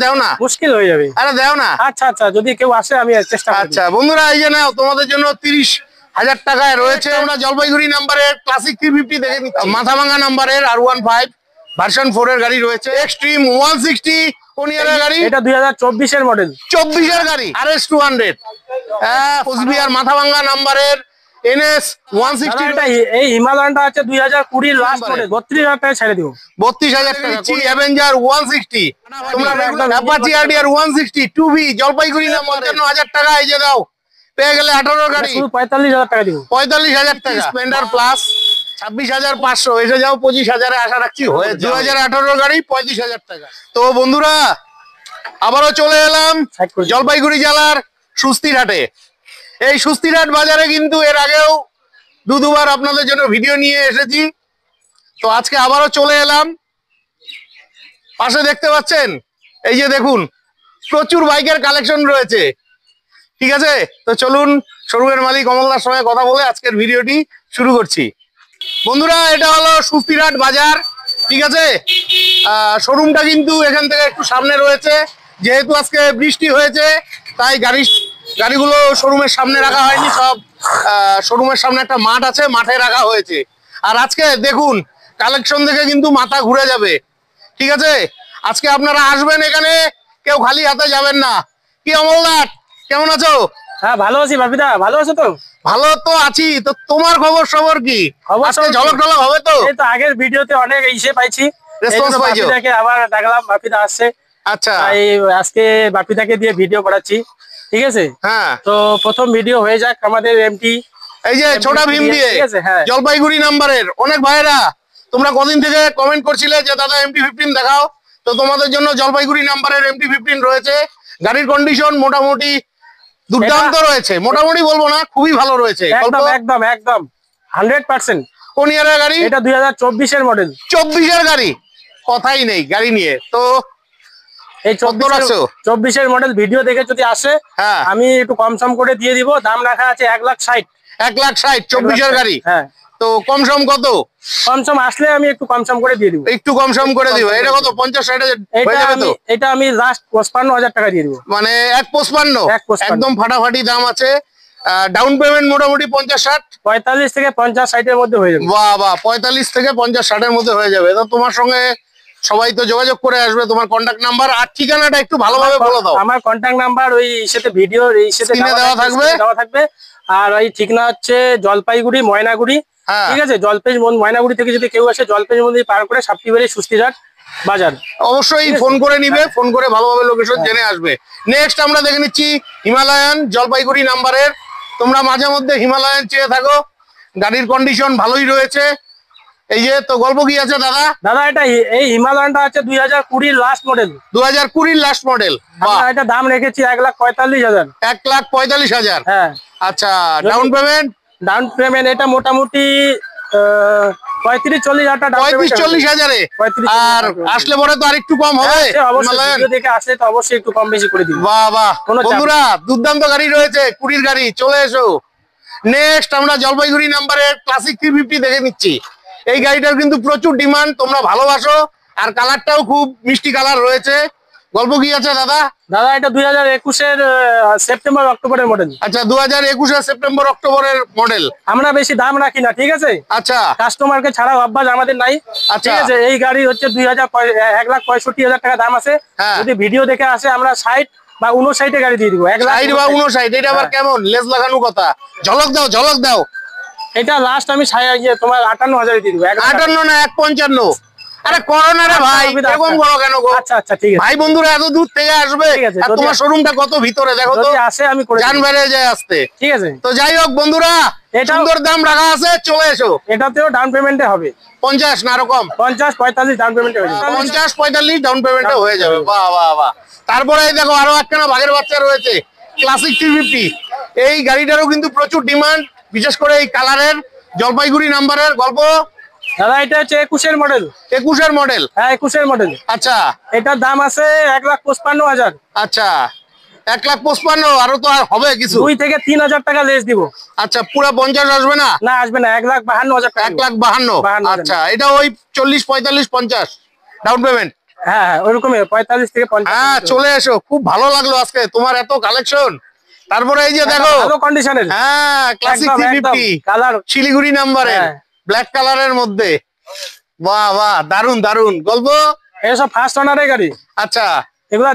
দাও না, মুশকিল হয়ে যাবে। আরে দাও না। আচ্ছা আচ্ছা, যদি কেউ আসে আমি চেষ্টা করব। আচ্ছা বন্ধুরা, এই যে নাও, তোমাদের জন্য 30,000 টাকায় রয়েছে। আমরা জলপাইগুড়ি নাম্বারের ক্লাসিক 350 দেখে নিচ্ছি। মাথাভাঙ্গা নাম্বারের R15 ভার্সন 4 এর গাড়ি রয়েছে। এক্সট্রিম 160 কোন ইয়ারের গাড়ি? এটা 2024 এর মডেল। 24 এর গাড়ি। RS 200 কোচবিহার মাথাভাঙ্গা নাম্বারের NS 160। এটা এই হিমালয়ানটা আছে 2020 এর লাস্ট মডেল। 32,000 টাকা ছেড়ে দিব। 32,000 টাকা। অ্যাভেঞ্জার 160, তোমরা অ্যাপাচি RDR 160 2B জলপাইগুড়ি নাম 55,000 টাকা। এই যে দাও, পেয়ে গেলে 18 গাড়ি। শুধু 45,000 টাকা দিব। 45,000 টাকা। Splendor plus 26,500। এসে যাও 25,000 এ আশা রাখছি হয়ে 2018 গাড়ি 35,000 টাকা। তো বন্ধুরা, আবারও চলে এলাম জলপাইগুড়ি জেলার সুস্তিরহাটে। এই সুস্তিরহাট বাজারে কিন্তু এর আগেও দুবার আপনাদের জন্য ভিডিও নিয়ে এসেছি। তো আজকে আবারও চলে এলাম। পাশে দেখতে পাচ্ছেন, এই যে দেখুন, প্রচুর বাইকের কালেকশন রয়েছে। ঠিক আছে, তো চলুন শোরুমের মালিক অমলদার সঙ্গে কথা বলে আজকের ভিডিওটি শুরু করছি। বন্ধুরা, এটা হলো সুস্তিরহাট বাজার। ঠিক আছে, শোরুমটা কিন্তু এখান থেকে একটু সামনে রয়েছে। যেহেতু আজকে বৃষ্টি হয়েছে, তাই গাড়িগুলো শোরুমের সামনে রাখা হয়নি। সব শোরুমের সামনে একটা মাঠ আছে, মাঠে রাখা হয়েছে। আর আজকে দেখুন, কালেকশন দেখে কিন্তু মাথা ঘুরে যাবে। ঠিক আছে, আজকে আপনারা আসবেন এখানে, কেউ খালি হাতে যাবেন না। কি অমলদার, কেমন আছো? হ্যাঁ ভালো আছি বাপিদা, ভালো আছো তো? ভালো তো আছি। তো তোমার খবর কি? আজকে ঝলক ঢলক হবে তো? এই তো আগের ভিডিওতে অনেক ইসে পাইছি, রেসপন্স পাইছো। বাপিদাকে আবার ডাকলাম, বাপিদা আসছে। আচ্ছা, এই আজকে বাপিদাকে দিয়ে ভিডিও বানাচ্ছি। ঠিক আছে, হ্যাঁ। তো প্রথম ভিডিও হয়ে যাক আমাদের এমটি, এই যে ছোটা ভীম দিয়ে। ঠিক আছে, হ্যাঁ। জলপাইগুড়ি নাম্বারের অনেক ভাইরা তোমরা কদিন থেকে কমেন্ট করছিলে যে দাদা MT-15 দেখাও। তো তোমাদের জন্য জলপাইগুড়ি নাম্বারের MT-15 রয়েছে। গাড়ির কন্ডিশন মোটামুটি দুর্দান্ত রয়েছে। মোটামুটি বলবো না, খুবই ভালো রয়েছে। একদম একদম একদম 100%। কোন ইয়ারের গাড়ি? এটা 2024 এর মডেল। 24 এর গাড়ি, কথাই নেই গাড়ি নিয়ে। তো এই 24 এর মডেল ভিডিও দেখে যদি আসে, হ্যাঁ, আমি একটু কম সম করে দিয়ে দিব। দাম রাখা আছে 1,60,000। 1,60,000 24 এর গাড়ি। হ্যাঁ, তো কম সম কত? কম সম আসলে আমি একটু কম সম করে দিয়ে দিব। একটু কম সম করে দিব। এটা কত? 50-60 হয়ে যাবে তো? এটা আমি লাস্ট 55,000 টাকা দিয়ে দিব। মানে 1,55 একদম ফাটাফাটি দাম আছে। ডাউন পেমেন্ট মোটামুটি 50-60, 45 থেকে 50-60 এর মধ্যে হয়ে যাবে। বাহ বাহ, 45 থেকে 50-60 এর মধ্যে হয়ে যাবে। তো তোমার সঙ্গে সবাই তো যোগাযোগ করে আসবে। তোমার কন্টাক্ট নাম্বার আর ঠিকানাটা একটু ভালোভাবে বলে দাও। আমার কন্টাক্ট নাম্বার ওই সাথে ভিডিওর এই সাথে দেওয়া থাকবে। আর ওই ঠিকানা হচ্ছে জলপাইগুড়ি ময়নাগুড়ি। ঠিক আছে, জলপাইগুড়ি ময়নাগুড়ি থেকে যদি কেউ আসে, জলপাইগুড়ি মন্দির পার করে সাপ্তিবাড়ি সুস্তিরহাট বাজার, অবশ্যই ফোন করে নিবে। ফোন করে ভালোভাবে লোকেশন জেনে আসবে। নেক্সট আমরা দেখে নিচ্ছি হিমালয়ান জলপাইগুড়ি নাম্বারের। তোমরা মাঝে মধ্যে হিমালয়ান চেয়ে থাকো, গাড়ির কন্ডিশন ভালোই রয়েছে। এই যে, তো গল্প কি আছে দাদা? দাদা এটা এই হিমালয়ানটা আছে 2020 লাস্ট মডেল। 2020 last model. এটা দাম রেখেছি 1,45,000। 1,45,000। হ্যাঁ। আচ্ছা, ডাউন পেমেন্ট এটা মোটামুটি 35-40,000 টাকা। 35-40,000 এ। আর আসলে পরে তো আরেকটু কম হবে। দেখে আসলে তো অবশ্যই একটু কম বেশি করে দিব। বাহ বাহ, বন্ধুরা দুর্দান্ত গাড়ি রয়েছে, 20 গাড়ি। চলে এসো। নেক্সট আমরা জলপাইগুড়ি নাম্বারের ক্লাসিক 350 দেখে নিচ্ছি। এই গাড়িটার কিন্তু প্রচুর ডিমান্ড, তোমরা ভালোবাসো। আর কালারটাও খুব মিষ্টি কালার রয়েছে। গল্প কি আছে দাদা? দাদা এটা 2021 এর সেপ্টেম্বর অক্টোবরের মডেল। আচ্ছা, 2021 এর সেপ্টেম্বর অক্টোবরের মডেল। আমরা বেশি দাম রাখি না, ঠিক আছে। আচ্ছা, কাস্টমারকে ছাড়া অভ্যাস আমাদের নাই। ঠিক আছে, এই গাড়ি হচ্ছে 1,65,000 টাকা দাম আছে। যদি ভিডিও দেখে আসে, আমরা 60 বা 59 গাড়ি দিয়ে দিব। 60 বা 59। এটা আবার কেমন লেজ লাগানো কথা? ঝলক দাও, ঝলক দাও। এটা লাস্ট আমি তোমার 58,000 দিয়ে দিব। 58 না 1,55? আরে করো না রে ভাই, এরকম করো কেন গো? আচ্ছা আচ্ছা, ঠিক আছে। ভাই বন্ধুরা এত দূর থেকে আসবে, আর তোমার শোরুমটা কত ভিতরে দেখো তো। আসে আমি করে জান বেড়ে যায় আসতে। ঠিক আছে, তো যাই হোক বন্ধুরা, সুন্দর দাম রাখা আছে, চলে এসো। এটাতেও ডাউন পেমেন্টে হবে 50 না আরো কম? 50-45 ডাউন পেমেন্টে হয়ে যাবে। 50-45 ডাউন পেমেন্টে হয়ে যাবে। বাহ বাহ বাহ। তারপরে এই দেখো, আরো একখানা বাঘের বাচ্চা রয়েছে, ক্লাসিক 350। এই গাড়িটারও কিন্তু প্রচুর ডিমান্ড, বিশেষ করে এই কালারের। জলপাইগুড়ি নাম্বারের। গল্প দাদা এটা হচ্ছে 21 এর মডেল। 21 এর মডেল? হ্যাঁ, 21 এর মডেল। আচ্ছা, এটার দাম আছে 1,55,000। আচ্ছা, 1,55,000। আরো তো আর হবে কিছু? 2 থেকে 3,000 টাকা লেস দিব। আচ্ছা, পুরো 50 আসবে না? না, আসবে না। 1,52,000 টাকা। 1,52,000। আচ্ছা, এটা ওই 40, 45, 50 ডাউন পেমেন্ট। হ্যাঁ হ্যাঁ ওরকমই 45 থেকে 50। হ্যাঁ চলে এসো, খুব ভালো লাগলো আজকে তোমার এত কালেকশন। তারপরে এই যে দেখো ভালো কন্ডিশনের, হ্যাঁ ক্লাসিক একদম 350 কালার শিলিগুড়ি নাম্বারের ব্ল্যাক কালারের মধ্যে। বাহ বাহ, দারুন দারুন গল্প। এসব ফার্স্ট ওনারের গাড়ি। আচ্ছা এগুলা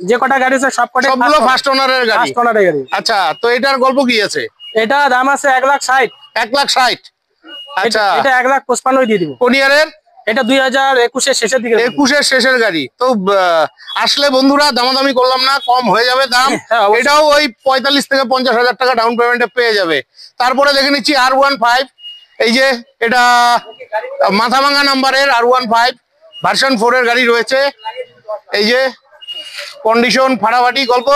যে কটা গাড়ি আছে সব কটা সবগুলো ফার্স্ট ওনারের গাড়ি। ফার্স্ট ওনারের গাড়ি। আচ্ছা তো এটার গল্প কি আছে? এটা দাম আছে 1,60,000। 1,60,000। আচ্ছা এটা 1,55,000 দিয়ে দিব। কোন ইয়ারের? এটা 2021 এর শেষের দিকে। 21 এর শেষের গাড়ি তো আসলে বন্ধুরা দামাদামি করলাম না, কম হয়ে যাবে দাম। এটাও ওই 45 থেকে 50,000 টাকা ডাউন পেমেন্টে পেয়ে যাবে। তারপরে দেখে নিচ্ছি R15, এই যে এটা মাথাভাঙ্গা নাম্বারের R15 ভার্সন 4 এর গাড়ি রয়েছে। এই যে কন্ডিশন ফাটাফাটি গল্প।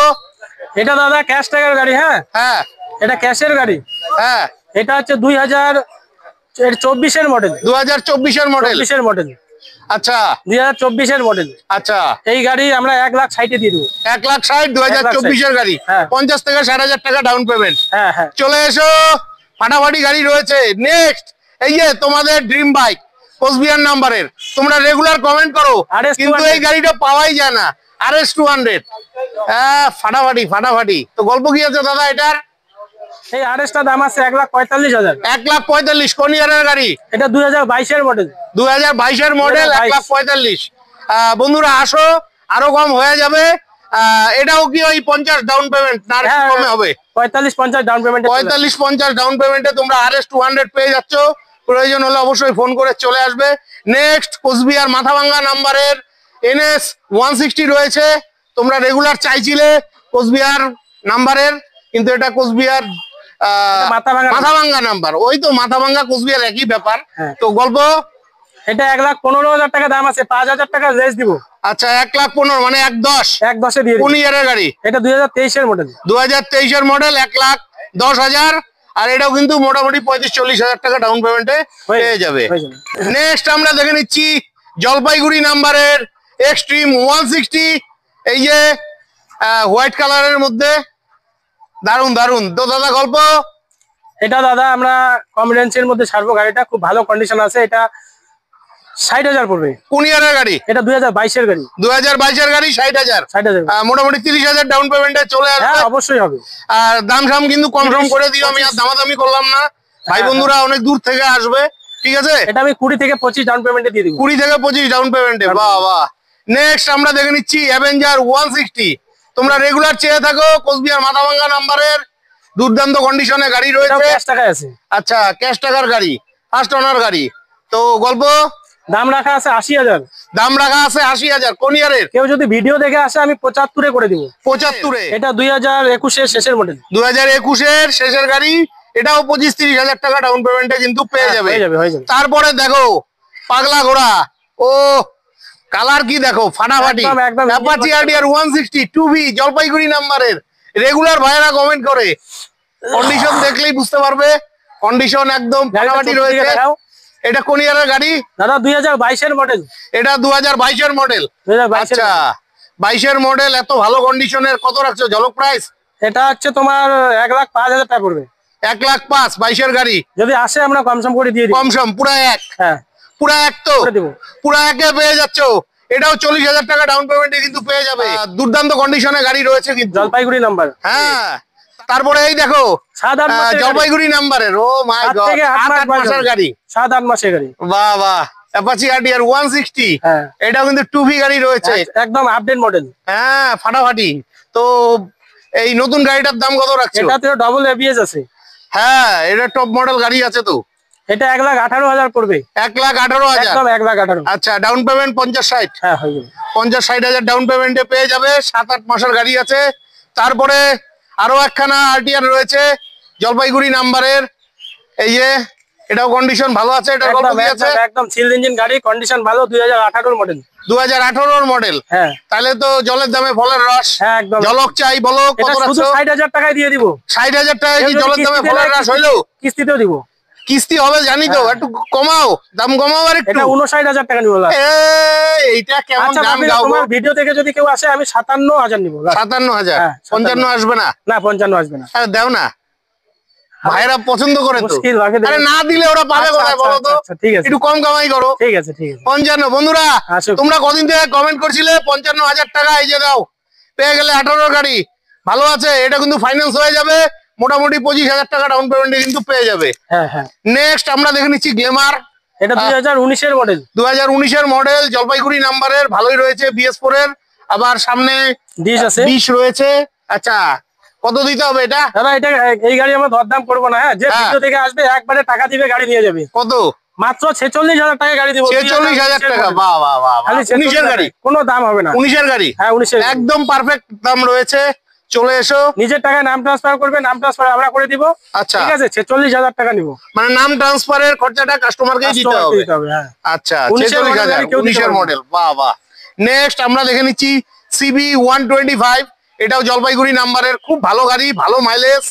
এটা দাদা ক্যাশ টাকার গাড়ি। হ্যাঁ হ্যাঁ এটা ক্যাশের গাড়ি। হ্যাঁ এটা হচ্ছে 2024 এর মডেল। 2024 এর মডেল। 24 এর মডেল। আচ্ছা 2024 এর মডেল। আচ্ছা এই গাড়ি আমরা 1,60,000 দিয়ে দেবো। 1,60,000 2024 এর গাড়ি। 50 থেকে 60,000 টাকা ডাউন পেমেন্ট। হ্যাঁ হ্যাঁ চলে এসো, ফাটাফাটি গাড়ি রয়েছে। নেক্সট এই যে তোমাদের ড্রিম বাইক কোচবিহার নাম্বারের, তোমরা রেগুলার কমেন্ট করো কিন্তু এই গাড়িটা পাওয়াই যায় না। RS 200 হ্যাঁ ফাটাফাটি ফাটাফাটি। তো গল্প কি আছে দাদা এটার? এই RS-টা দাম আছে 1,45,000। 1,45,000 কোন ইয়ারের গাড়ি? এটা 2022 এর মডেল। 2022 এর মডেল 1,45,000। বন্ধুরা আসো, আরো কম হয়ে যাবে। এটাও কি ওই 50 ডাউন পেমেন্ট না কমে হবে? 45-50 ডাউন পেমেন্ট। 45-50 ডাউন পেমেন্টে তোমরা RS 200 পেয়ে যাচ্ছ। প্রয়োজন হলে অবশ্যই ফোন করে চলে আসবে। নেক্সট কোচবিহার মাথাভাঙ্গা নাম্বারের NS 160 রয়েছে। তোমরা রেগুলার চাইছিলে কোচবিহার নাম্বারের, কিন্তু এটা কোচবিহার মাথাভাঙ্গা নাম্বার। ওই তো মাথাভাঙ্গা কোচবিহার একই ব্যাপার। তো গল্প এটা 1,15,000 টাকা দাম আছে, 5,000 টাকা রেস দিব। আচ্ছা 1,15,000 মানে 1,10,000 দিয়ে কোন ইয়ারের গাড়ি? এটা 2023 এর মডেল। 2023 এর মডেল 1,10,000। আর এটাও কিন্তু মোটামুটি 35-40,000 টাকা ডাউন পেমেন্টে পেয়ে যাবে। নেক্সট আমরা দেখে নিচ্ছি জলপাইগুড়ি নাম্বারের এক্সট্রিম 160। এই যে হোয়াইট কালারের মধ্যে দারুন দারুন। তো দাদা গল্প? এটা দাদা আমরা কম রেঞ্জের মধ্যে ছাড়বো। গাড়িটা খুব ভালো কন্ডিশন আছে। এটা 60,000 পড়বে। কোন ইয়ারের গাড়ি? এটা 2022 এর গাড়ি। 2022 এর গাড়ি 60,000। মোটামুটি 30,000 ডাউন পেমেন্টে চলে আসবে। হ্যাঁ অবশ্যই হবে। আর দাম সাম কিন্তু কম সম করে দিও, আমি আর দামাদামি করলাম না। ভাই বন্ধুরা অনেক দূর থেকে আসবে, ঠিক আছে? এটা আমি 20 থেকে 25 ডাউন পেমেন্টে দিয়ে দিব। 20 থেকে 25 ডাউন পেমেন্টে। বাহ বাহ। নেক্সট আমরা দেখে নিচ্ছি অ্যাভেঞ্জার 160। তোমরা রেগুলার চেয়ে থাকো কোচবিহার মাথাভাঙ্গা নাম্বারের, দুর্দান্ত কন্ডিশনে গাড়ি রয়েছে। ক্যাশ টাকায় আছে। আচ্ছা ক্যাশ টাকার গাড়ি, ফার্স্ট ওনার গাড়ি। তো গল্প? দাম রাখা আছে 80,000। দাম রাখা আছে 80,000 কোন ইয়ারের? কেউ যদি ভিডিও দেখে আসে আমি 75 করে দিব। 75-এ? এটা 2021 এর শেষের মডেল। 2021 এর শেষের গাড়ি। এটাও 25-30,000 টাকা ডাউন পেমেন্টে কিন্তু পেয়ে যাবে। তারপরে দেখো পাগলা ঘোড়া, ও কালার কি দেখো ফাটাফাটি। অ্যাপাচি RDR 160 2V জলপাইগুড়ি নাম্বারের। রেগুলার ভাইরা কমেন্ট করে, কন্ডিশন দেখলেই বুঝতে পারবে কন্ডিশন একদম ফাটাফাটি রয়েছে। এটা কোন ইয়ারের গাড়ি দাদা? 2022 এর মডেল। এটা 2022 এর মডেল। আচ্ছা 22 এর মডেল, এত ভালো কন্ডিশনের। কত রাখছো ঝলক প্রাইস? এটা হচ্ছে তোমার 1,05,000 টাকা পড়বে। 1,05,000 22 এর গাড়ি। যদি আসে আমরা কমসম করে দিয়ে দিই। কমসম পুরা এক? হ্যাঁ পুরা এক। তো পুরা একে পেয়ে যাচ্ছ। এটাও 40,000 টাকা ডাউন পেমেন্টে কিন্তু পেয়ে যাবে। দুর্দান্ত কন্ডিশনে গাড়ি রয়েছে কিন্তু। জলপাইগুড়ি নাম্বার। হ্যাঁ তারপরে এই দেখো জলপাইগুড়ি নাম্বারের, ও মাই গড 7-8 মাসের গাড়ি। 7-8 মাসের গাড়ি। বাহ বাহ। Apache RDR 160। এটাও কিন্তু 2V গাড়ি রয়েছে, একদম আপডেট মডেল। হ্যাঁ ফাটাফাটি। তো এই নতুন গাড়িটার দাম কত রাখছো? এটাতে ডাবল ABS আছে। হ্যাঁ এটা টপ মডেল গাড়ি আছে তো। এটা 1,18,000 পড়বে। 1,18,000 একদম 1,18,000। আচ্ছা ডাউন পেমেন্ট 50-60? হ্যাঁ হয়ে যাবে। 50-60,000 ডাউন পেমেন্টে পেয়ে যাবে। 7-8 মাসের গাড়ি আছে। তারপরে আরো একখানা RTR রয়েছে জলপাইগুড়ি নাম্বারের। এই যে এটাও কন্ডিশন ভালো আছে। এটা গল্প কি আছে? একদম সিল ইঞ্জিন গাড়ি, কন্ডিশন ভালো। 2018 মডেল। 2018 মডেল। হ্যাঁ তাহলে তো জলের দামে ফলের রস। হ্যাঁ একদম। ঝলক চাই বলো কত রাখছো? 60,000 টাকায় দিয়ে দিব। 60,000 টাকায় কি জলের দামে ফলের রস হইলো? কিস্তিতেও দিব। কিস্তি হবে জানি তো, একটু কমাও, দাম কমাও আর একটু। এটা 59,000 টাকা নিব। এইটা কেমন দাম গাও? তোমার ভিডিও থেকে যদি কেউ আসে আমি 57,000 নিব। 57,000? 55 আসবে না? না 55 আসবে না। আরে দাও না। ভাইরা পছন্দ করে তো। আরে না দিলে ওরা পাবে কোথায় বলো তো? ঠিক আছে, একটু কম কামাই করো। ঠিক আছে, ঠিক আছে। 55 বন্ধুরা, তোমরা কদিন থেকে কমেন্ট করছিলে 55,000 টাকা, এই যে দাও, পেয়ে গেলে 18 গাড়ি। ভালো আছে, এটা কিন্তু ফাইন্যান্স হয়ে যাবে, মোটামুটি 25,000 টাকা ডাউন পেমেন্টে কিন্তু পেয়ে যাবে। হ্যাঁ হ্যাঁ। নেক্সট আমরা দেখে নিচ্ছি গ্ল্যামার। এটা 2019 এর মডেল। 2019 এর মডেল, জলপাইগুড়ি নাম্বারের, ভালোই রয়েছে, BS4 এর, আবার সামনে ডিশ আছে, ডিশ রয়েছে। আচ্ছা, কত দিতে হবে এটা? দাদা এটা এই গাড়ি আমরা দরদাম করবো না, হ্যাঁ, যে ভিডিও থেকে আসবে একবারে টাকা দিবে, গাড়ি নিয়ে যাবে। কত? মাত্র 46,000 টাকা গাড়ি দিব। 46,000 টাকা? বাহ বাহ বাহ। 19 এর গাড়ি, কোনো দাম হবে না। 19 এর গাড়ি, হ্যাঁ 19 এর, একদম পারফেক্ট দাম রয়েছে। চলে এসো, নিজের টাকায় নাম ট্রান্সফার করবে, নাম ট্রান্সফার আমরা করে দিব। আচ্ছা, ঠিক আছে, 46,000 টাকা নিব। মানে নাম ট্রান্সফারের খরচাটা কাস্টমারকেই দিতে হবে। হ্যাঁ। আচ্ছা, 46,000, 19 এর মডেল, বাহ বাহ। নেক্সট আমরা দেখে নিচ্ছি CB 125, এটাও জলপাইগুড়ি নাম্বারের, খুব ভালো গাড়ি, ভালো মাইলেজ,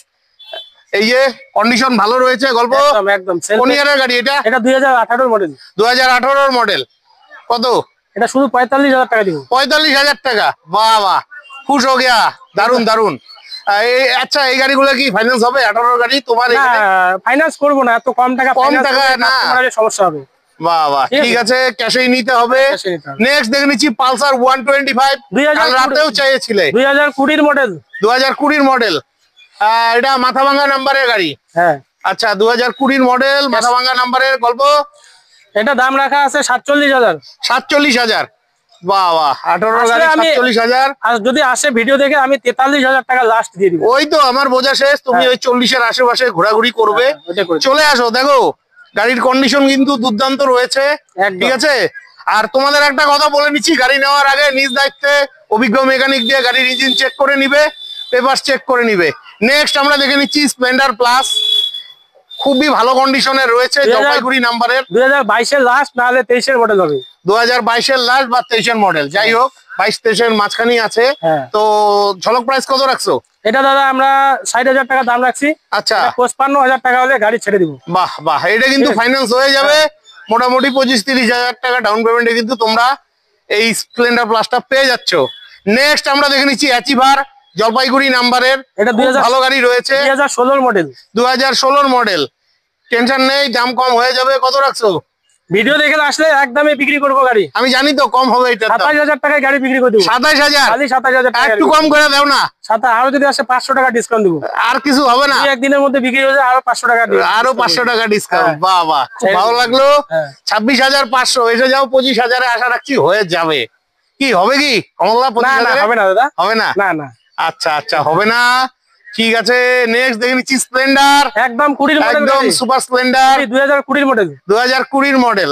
এই যে কন্ডিশন ভালো রয়েছে। গল্প একদম কোন ইয়ারের গাড়ি এটা? এটা 2018 এর মডেল। 2018 এর মডেল। কত? এটা শুধু 45,000 টাকা দিব। 45,000 টাকা? বাহ বাহ, খুশ হো গিয়া, দারুন দারুন। আচ্ছা, এই গাড়িগুলো কি ফাইন্যান্স হবে? 18 গাড়ি তোমার এখানে? ফাইন্যান্স করবো না, এত কম টাকা, কম টাকা না, সমস্যা হবে। বাহ বাহ, ঠিক আছে, ক্যাশেই নিতে হবে। নেক্সট দেখে নিচ্ছি পালসার 125, কাল রাতেও চাইছিলে। 2020 এর মডেল। 2020 এর মডেল, এটা মাথাভাঙ্গা নাম্বারের গাড়ি। হ্যাঁ, আচ্ছা, 2020 মডেল, মাথাভাঙ্গা নাম্বারের। গল্প এটা দাম রাখা আছে 47,000। 47,000? বাহ বাহ, 18 গাড়ি 47,000। আর যদি আসে ভিডিও দেখে আমি 43,000 টাকা লাস্ট দিয়ে দিব। ওই তো আমার বোঝা শেষ, তুমি ওই 40 এর আশেপাশে ঘোরাঘুরি করবে। চলে আসো, দেখো গাড়ির কন্ডিশন কিন্তু দুর্দান্ত রয়েছে। ঠিক আছে, আর তোমাদের একটা কথা বলে নিচ্ছি, গাড়ি নেওয়ার আগে নিজ দায়িত্বে অভিজ্ঞ মেকানিক দিয়ে গাড়ির ইঞ্জিন চেক করে নিবে, পেপার চেক করে নিবে। নেক্সট আমরা দেখে নিচ্ছি স্প্লেন্ডার প্লাস, খুবই ভালো কন্ডিশনে রয়েছে, জলপাইগুড়ি নাম্বারের। 2022 এর লাস্ট, না হলে 23 এর মডেল হবে। 2022 এর লাস্ট বা 23 এর মডেল, যাই হোক 22-23 এর মাঝখানে আছে। তো ঝলক প্রাইস কত রাখছো? এটা দাদা আমরা 60,000 টাকা দাম রাখছি। আচ্ছা, 55,000 টাকা হলে গাড়ি ছেড়ে দিব। বাহ বাহ, এটা কিন্তু ফাইন্যান্স হয়ে যাবে, মোটামুটি 25-30,000 টাকা ডাউন পেমেন্টে কিন্তু তোমরা এই স্প্লেন্ডার প্লাসটা পেয়ে যাচ্ছ। নেক্সট আমরা দেখে নিচ্ছি অ্যাচিভার, জলপাইগুড়ি নাম্বারের, এটা ভালো গাড়ি রয়েছে, 2016 মডেল। 2016 মডেল, টেনশন নেই, দাম কম হয়ে যাবে। কত রাখছো? ভিডিও দেখে আসলে একদমে বিক্রি করবো গাড়ি, আমি জানি তো কম হবে। এটা 27,000 টাকায় গাড়ি বিক্রি করে দেবো। 27,000? খালি 27,000 টাকা, একটু কম করে দাও না। আরো যদি আসে 500 টাকা ডিসকাউন্ট দেবো। আর কিছু হবে না? একদিনের মধ্যে বিক্রি হয়ে যায়, আরো 500 টাকা, আরো 500 টাকা ডিসকাউন্ট। বাহ বাহ, খুব ভালো লাগলো। 26,500, এসে যাও 25,000-এ আশা রাখছি হয়ে যাবে। কি হবে কি কমলা? 25,000 হবে না দাদা, হবে না? না না। আচ্ছা আচ্ছা, হবে না, ঠিক আছে। নেক্সট দেখে নিচ্ছি স্প্লেন্ডার, একদম 20 মডেল, একদম সুপার স্প্লেন্ডার, 2020 মডেল। 2020 মডেল,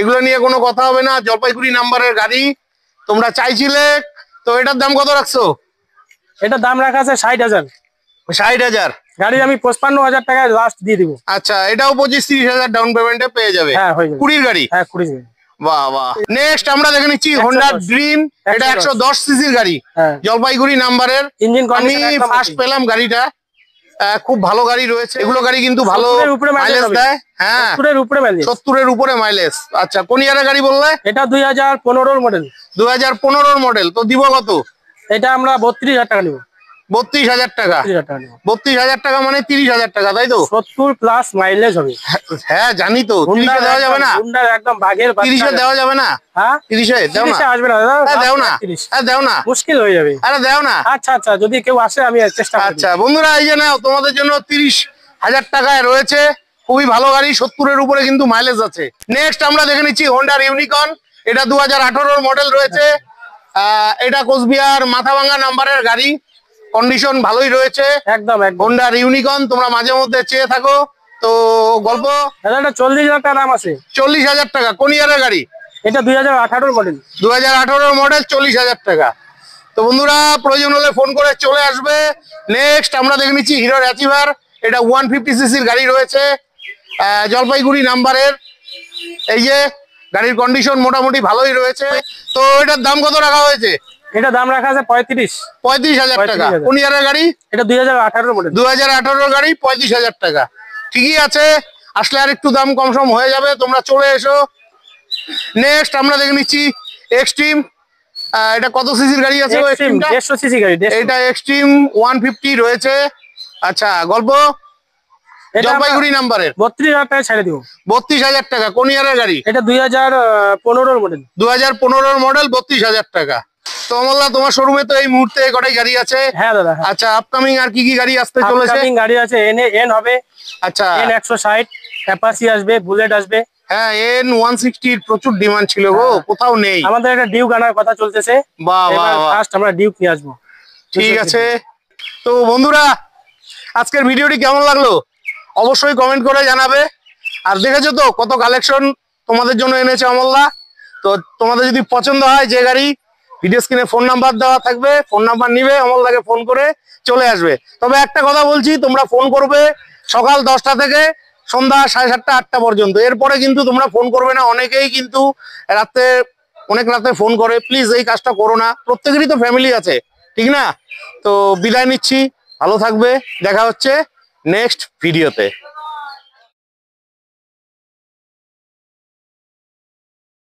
এগুলো নিয়ে কোনো কথা হবে না, জলপাইগুড়ি নাম্বারের গাড়ি তোমরা চাইছিলে। তো এটার দাম কত রাখছো? এটার দাম রাখা আছে 60,000। 60,000? গাড়ি আমি 55,000 টাকায় লাস্ট দিয়ে দিব। আচ্ছা, এটাও 25-30,000 ডাউন পেমেন্টে পেয়ে যাবে। হ্যাঁ, হয়ে যাবে। 20 গাড়ি? হ্যাঁ, 20। বাহ বাহ। নেক্সট আমরা দেখে নিচ্ছি হোন্ডা ড্রিম, এটা 110 সিসির গাড়ি, জলপাইগুড়ি নাম্বারের। আমি ফার্স্ট পেলাম গাড়িটা, খুব ভালো গাড়ি রয়েছে। এগুলো গাড়ি কিন্তু ভালো মাইলেজ দেয়। হ্যাঁ, 70 এর উপরে মাইলেজ। আচ্ছা, কোন ইয়ারের গাড়ি বললে? এটা 2015 মডেল। 2015 মডেল। তো দিব কত? এটা আমরা 32,000 টাকা নিব। 32,000 টাকা? 32,000 টাকা মানে 30,000 টাকা, তাই তো? 70 প্লাস মাইলেজ হবে। হ্যাঁ জানি তো, 30 এ দেওয়া যাবে না? একদম বাঘের বাচ্চা। 30 এ দেওয়া যাবে না? হ্যাঁ, 30 এ দাও না? আসবে না দাদা, দাও না, দাও না, মুশকিল হয়ে যাবে। আরে দাও না। আচ্ছা আচ্ছা, যদি কেউ আসে আমি চেষ্টা করব। আচ্ছা বন্ধুরা, এই যে নাও, তোমাদের জন্য 30,000 টাকায় রয়েছে, খুবই ভালো গাড়ি, 70 এর উপরে কিন্তু মাইলেজ আছে। নেক্সট আমরা দেখে নিচ্ছি হোন্ডার ইউনিকর্ন, এটা 2018 মডেল রয়েছে। এটা কোচবিহার মাথাভাঙ্গা নাম্বারের গাড়ি, কন্ডিশন ভালোই রয়েছে একদম। হোন্ডার ইউনিকর্ন তোমরা মাঝে মধ্যে চেয়ে থাকো। তো গল্প, এটা 40,000 টাকা দাম আছে। 40,000 টাকা? কোন ইয়ারের গাড়ি এটা? 2018 মডেল। 2018 মডেল, 40,000 টাকা। তো বন্ধুরা, প্রয়োজন হলে ফোন করে চলে আসবে। নেক্সট আমরা দেখে নিচ্ছি হিরোর অ্যাচিভার, এটা 150 সিসির গাড়ি রয়েছে, জলপাইগুড়ি নাম্বারের। এই যে গাড়ির কন্ডিশন মোটামুটি ভালোই রয়েছে। তো এটার দাম কত রাখা হয়েছে? এটা দাম রাখা আছে 35,000 টাকা। কোন ইয়ারের গাড়ি? এটা 2018 মডেল। 2018 গাড়ি, 35,000 টাকা। ঠিকই আছে, আসলে আর একটু দাম কম সম হয়ে যাবে, তোমরা চলে এসো। নেক্সট আমরা দেখে নিচ্ছি এক্সট্রিম, এটা কত সিসির গাড়ি আছে? 150 সিসি গাড়ি। এটা এক্সট্রিম 150 রয়েছে। আচ্ছা, গল্প জলপাইগুড়ি নাম্বারের 32,000 টাকা ছেড়ে দিব। 32,000 টাকা। কোন ইয়ারের গাড়ি? এটা 2015 মডেল। 2015 মডেল, 32,000 টাকা। তো অমলদা তোমার শোরুমে তো এই মুহূর্তে কটাই গাড়ি আছে? হ্যাঁ দাদা। আচ্ছা, আপকামিং আর কি কি গাড়ি আসতে চলেছে? আপকামিং গাড়ি আছে এন হবে। আচ্ছা, N160, অ্যাপাচি আসবে, বুলেট আসবে। হ্যাঁ, N160 এর প্রচুর ডিমান্ড ছিল গো, কোথাও নেই। আমাদের একটা ডিউক আনার কথা চলতেছে। বাহ বাহ, ফার্স্ট আমরা ডিউক নিয়ে আসবো। ঠিক আছে। তো বন্ধুরা, আজকের ভিডিওটি কেমন লাগলো অবশ্যই কমেন্ট করে জানাবে। আর দেখেছো তো কত কালেকশন তোমাদের জন্য এনেছে অমলদা। তো তোমাদের যদি পছন্দ হয় যে গাড়ি, ভিডিও স্ক্রিনে ফোন নাম্বার দেওয়া থাকবে, ফোন নাম্বার নিবে, অমলদাকে ফোন করে চলে আসবে। তবে একটা কথা বলছি, তোমরা ফোন করবে সকাল 10টা থেকে সন্ধ্যা 7:30 8টা পর্যন্ত। এরপরে কিন্তু তোমরা ফোন করবে না। অনেকেই কিন্তু অনেক রাতে ফোন করে। প্লিজ এই কাজটা করো না, প্রত্যেকেরই তো ফ্যামিলি আছে, ঠিক না? তো বিদায় নিচ্ছি, ভালো থাকবে, দেখা হচ্ছে নেক্সট ভিডিওতে।